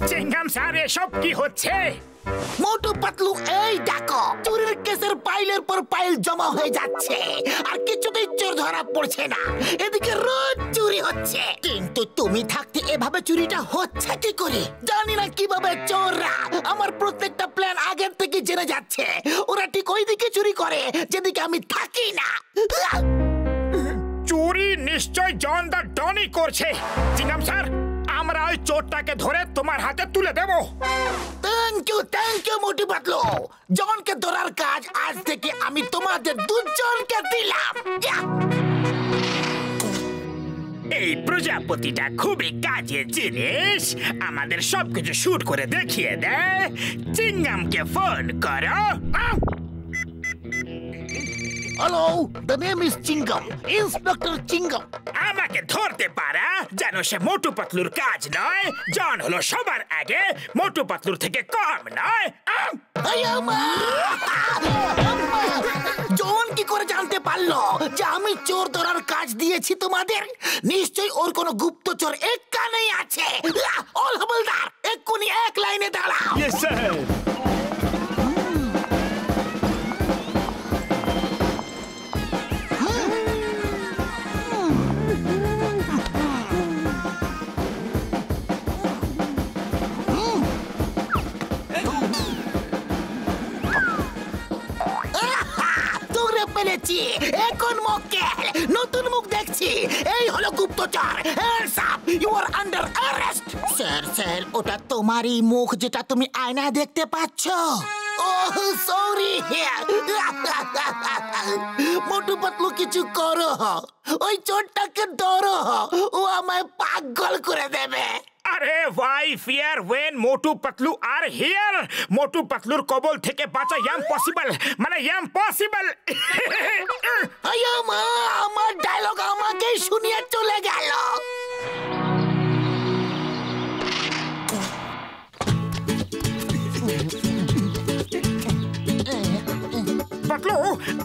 চিংগাম sir, এসব কি হচ্ছে? মোটু পাতলু, এই দেখো চুরির কেসের পাইলের পর পাইল জমা হয়ে যাচ্ছে আর কিছুতেই চোর ধরা পড়ছে না। এদিকে রোজ চুরি হচ্ছে, কিন্তু তুমি থাকতে এভাবে চুরিটা হচ্ছে কি করে? জানি না কিভাবে চোররা আমার প্রত্যেকটা প্ল্যান আগের থেকে জেনে যাচ্ছে। ওরা ঠিক ওই দিকে চুরি করে যেদিকে আমি থাকি না। চুরি নিশ্চয় জন দা ডনই করছে। চিংগাম স্যার, আমরা ওই চোরটাকে ধরে তোমার হাতে তুলে দেব। Thank you Motu Patlu. জনকে ধরার কাজ আজ থেকে আমি তোমাদের দুজনকে দিলাম। এই প্রজাপতিটা খুবই কাজের জিনিস, আমাদের সবকিছু শুট করে দেখিয়ে দেয়। চিংগামকে ফোন করো। Hello, the name is Chingum, inspector Chingum. আমাকে ধরতে পারা যেন সে মোটু পাতলুর কাজ নয়। জন হলো সবার আগে, মোটু পাতলুর থেকে কম নয়। জন কি করে জানতে পারলো যে আমি চোর ধরার কাজ দিয়েছি তোমাদের? নিশ্চয়ই ওর কোনো গুপ্তচর এখানেই আছে। অল হাবলদার, এক্ষুনি এক লাইনে দাঁড়াও। Yes sir. পেলেছি, এখন মক্কেল নতুন মুখ দেখছি। এই হলো গুপ্তচর। Hands up, you are under arrest. Sir, ওটা তোমারই মুখ যেটা তুমি আয়নায় দেখতে পাচ্ছ। Oh sorry. মোটু পাতলু, কিছু করো, ওই চোরটাকে ধরো, ও আমায় পাগল করে দেবে। আরে why fear when Motu Patlu are here? Motu পাতলুর কবল থেকে বাঁচা ইম্পসিবল, মানে ইম্পসিবল। আয়ো মা, আমার ডায়লগ আমাকেই শুনিয়ে চলে গেল। পাতলু,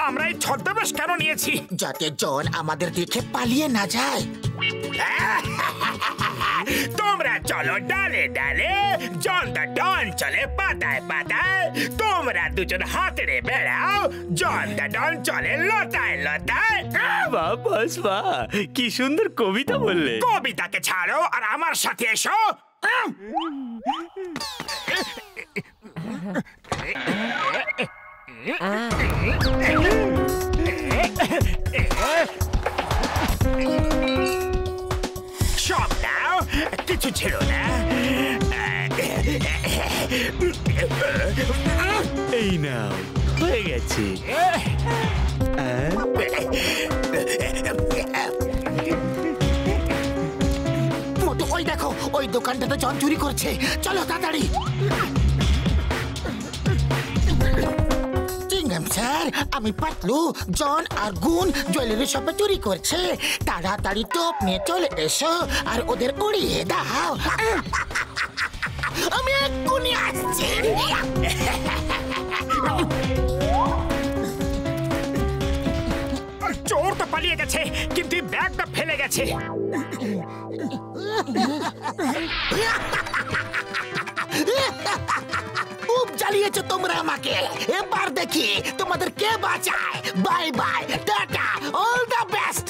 আমরা এই ছদ্মবেশ কেন নিয়েছি? যাতে জন আমাদের দেখে পালিয়ে না যায়। তোমরা চলো ডালে ডালে, জন দা ডন চলে পাতায় পাতায়। তোমরা দুজন হাতড়ে বেড়াও, জন দা ডন চলে লতায় লতায়। বাহ বস বাহ, কি সুন্দর কবিতা বললে। কবিতাকে ছাড়ো আর আমার সাথে এসো। সব নাও, কিছু ছিল না। এই নাও, হয়ে গেছে। মোটু, ওই দেখো, ওই দোকানটাতে জন চুরি করছে। চলো তাড়াতাড়ি। চিংগাম স্যার, আমি পাতলু, জন আর গুণ জুয়েলারি শপে চুরি করছে। তাড়াতাড়ি টোপ নিয়ে চলে এসো আর ওদের উড়িয়ে দাও। আমি এক্ষুনি আসছি। চোর তো পালিয়ে গেছে, কিন্তু ব্যাগটা ফেলে গেছে। খুব জ্বালিয়েছো তোমরা আমাকে। এবার দেখি তোমাদের কে বাঁচায়। Bye bye, tata, all the best.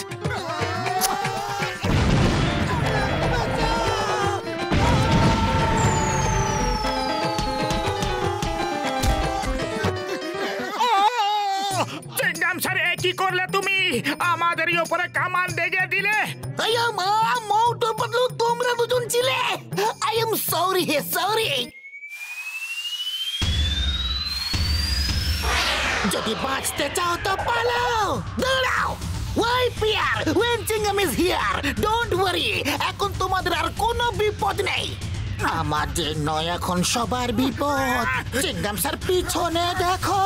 Chingum sir, কি করলে তুমি? আমাদেরই উপরে কামান দেগে দিলে। মোটু পাতলু, তোমরা দুজন ছিলে। I am sorry, sorry. যদি বাঁচতে চাও তো পালাও, দাঁড়াও। Why fear when Chingam is here? Don't worry, এখন তোমাদের আর কোনো বিপদ নেই। আমাদের নয়, এখন সবার বিপদ। চিংগাম স্যার, পিছনে দেখো।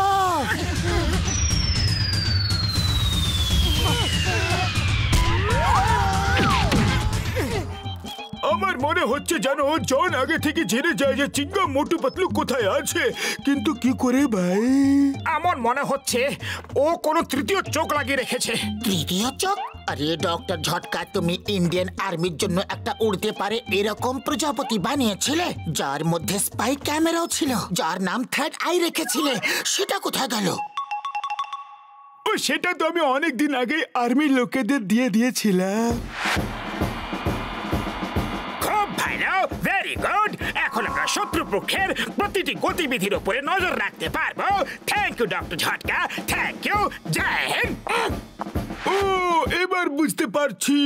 আমার মনে হচ্ছে জানো জন আগে থেকে জেনে যায় যে চিংগাম মোটু পাতলু কোথায় আছে, কিন্তু কি করে ভাই? আমার মনে হচ্ছে ও কোনো তৃতীয় চোখ লাগিয়ে রেখেছে। তৃতীয় চোখ? আরে ডক্টর ঝটকা, তুমি ইন্ডিয়ান আর্মির জন্য একটা উড়তে পারে এরকম প্রজাপতি বানিয়েছিলে, যার মধ্যে স্পাই ক্যামেরাও ছিল, যার নাম থার্ড আই রেখেছিলে, সেটা কোথায় গেল? ও সেটা তো আমি অনেক দিন আগে আর্মির লোকেদের দিয়ে দিয়েছিলাম। খুব ভালো, ভেরি গুড। এখন আমরা শত্রুপক্ষের প্রতিটি গতিবিধির উপরে নজর রাখতে পারবো। Thank you doctor Jhatka, thank you. জয় হিন্দ। ও এবার বুঝতে পারছি,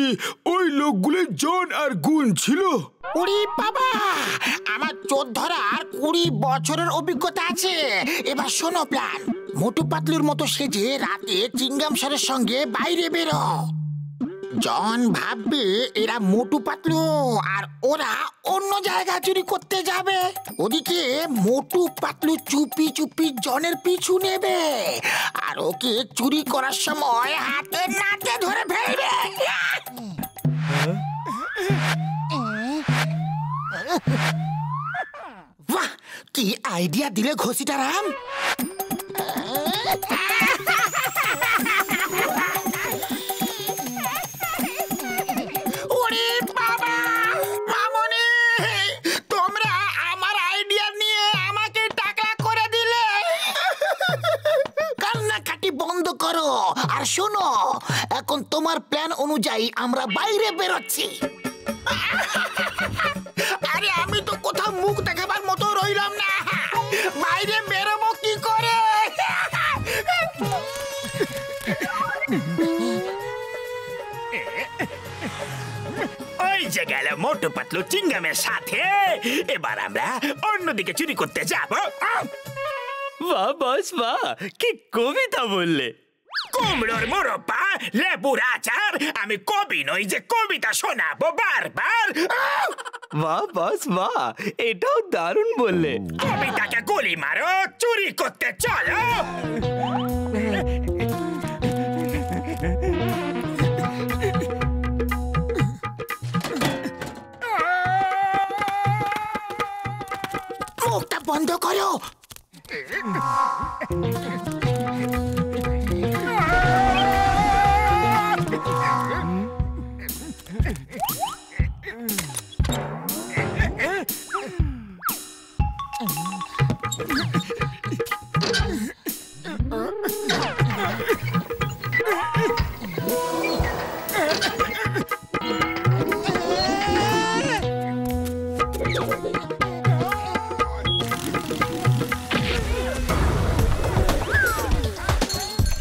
ওই লোকগুলো জন আর গুণ ছিল। উড়ি বাবা, আমার চোর ধরার 20 বছরের অভিজ্ঞতা আছে। এবার শোনো প্ল্যান, মোটু পাতলুর মতো সেজে রাতে চিংগাম স্যারের সঙ্গে বাইরে বেরো। জন ভাববে এরা মোটু পাতলু আর ওরা অন্য জায়গা চুরি করতে যাবে। ওদিকে মোটু পাতলু চুপি চুপি জনের পিছু নেবে আর ওকে চুরি করার সময় হাতে নাতে ধরে ফেলবে। বাহ, কি আইডিয়া দিলে ঘষিটা রাম। ওরে বাবা, মামনি, তোমরা আমার আইডিয়া নিয়ে আমাকে টাকলা করে দিলে। কান্নাকাটি বন্ধ করো আর শোনো, এখন তোমার প্ল্যান অনুযায়ী আমরা বাইরে বেরোচ্ছি। আরে আমি তো কোথাও মুখ দেখাবার মতো রইলাম না, বাইরে বেরোবো কি করে? ওই যে গেল মোটু পাতলু চিংগামের সাথে। এবার আমরা অন্যদিকে চুরি করতে যাব। বাহ বস বাহ, কি কবিতা বললে! কুমড়োর মোরব্বা, লেবুর আচার, আমি কবি নই যে কবিতা শোনাবো বারবার। বাহ বস বাহ, এটাও দারুণ বললে। কবিতাকে গুলি মারো, চুরি করতে চলো। মুখটা বন্ধ করো।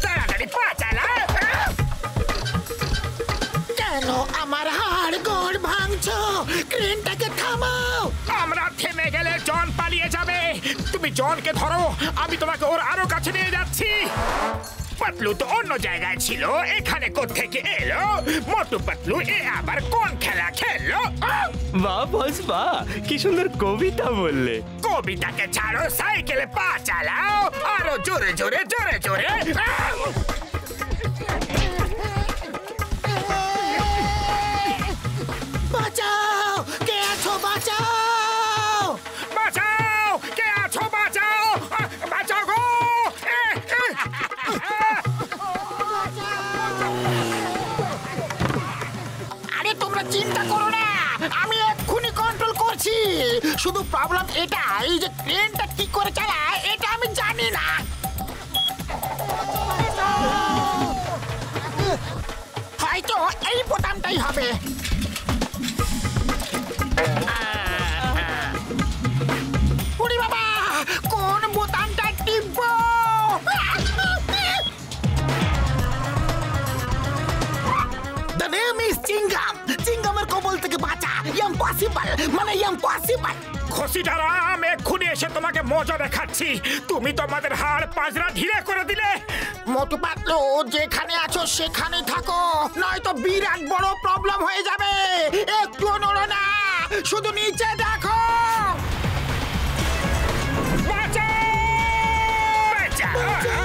তাড়াতাড়ি পা চালা। কেন আমার হাড় গোড় ভাঙছো? ক্রেনটাকে থামাও। আমরা থেমে গেলে জন পালিয়ে যাবে। তুমি জনকে ধরো, আমি তোমাকে ওর আরো কাছে নিয়ে যাচ্ছি। পাতলু তো অন্য জায়গায় ছিল, এখানে কোত্থেকে এলো? মোটু পাতলু এ আবার কোন খেলা খেললো? বাহ বস বাহ, কি সুন্দর কবিতা বললে। কবিতাকে ছাড়ো, সাইকেলে পা চালাও, আরো জোরে জোরে জোরে জোরে। বাঁচাও, কে আছো? বাঁচাও। বাঁচাও, কে আছো? বাঁচাও, বাঁচাও গো। আরে তোমরা চিন্তা করো না, আমি এক্ষুনি কন্ট্রোল করছি। শুধু প্রবলেম এটা, এই যে ক্রেনটা কি করে চালায় এটা আমি জানি না। হয়তো এই বোতামটাই হবে। ওরে বাবা, কোন বোতামটা টিপবো? The name is চিংগাম। চিংগামের কবল থেকে বাঁচা ইম্পসিবল, মানে ইম্পসিবল। ঘসিটারাম, এক্ষুনি এসে তোমাকে মজা দেখাচ্ছি। তুমি তোমাদের হাড় পাজরা ঢিলে করে দিলে। মোটু পাতলু, যেখানে আছো সেখানে থাকো, নয়তো বিরাট বড় প্রবলেম হয়ে যাবে। একটু নড়ো না, শুধু নিচে দেখো। বাঁচাও, বাঁচাও।